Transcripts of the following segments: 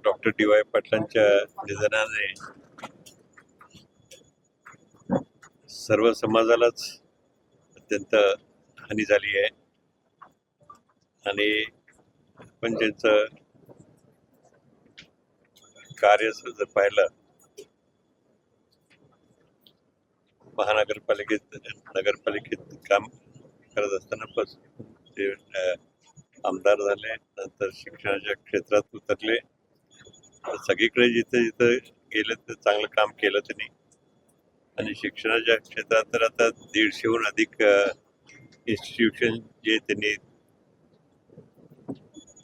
Doctor DY. पाटलांच्या निधनाने सर्व समाजालाच अत्यंत हानी झाली आहे आणि पण त्यांचं कार्य जर पाहिलं नगरपालिकेत काम करत असताना ते आमदार झाले, नंतर शिक्षणाच्या क्षेत्रात उतरले. सगळीकडे जिथे जिथे गेले तर चांगलं काम केलं त्यांनी आणि शिक्षणाच्या क्षेत्रात तर आता 150हून अधिक इन्स्टिट्यूशन जे त्यांनी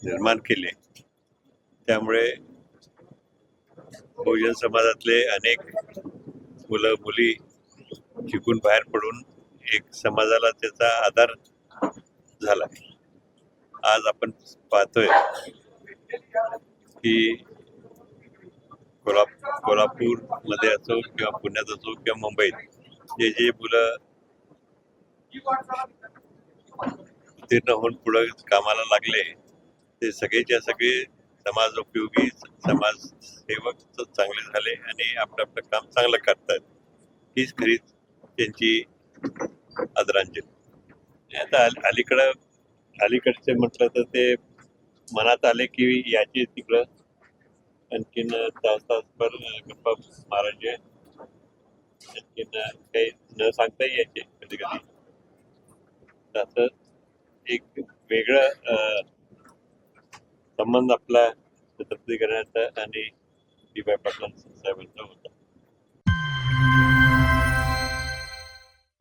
निर्माण केले, त्यामुळे बहुजन समाजातले अनेक मुलं मुली शिकून बाहेर पडून एक समाजाला त्याचा आधार झाला. आज आपण पाहतोय की कोल्हापूर मध्ये असो किंवा पुण्यात असो किंवा मुंबईत जे मुलं उत्तीर्ण होऊन पुढे कामाला लागले ते सगळेच्या सगळे समाजोपयोगी समाजसेवक चांगले झाले आणि आपलं आपलं काम चांगलं करतात. हीच खरी त्यांची आदरांजली. आता अलीकडचे म्हटलं तर ते मनात आले की याची तिकडं आणखीन तासभर गप्पा मारायचे, आणखीन काही न सांगता यायचे कधी कधी. असं एक वेगळं संबंध आपला छत्रपती घराण्याचा आणि डी.वाय. पाटील साहेबांचा होता.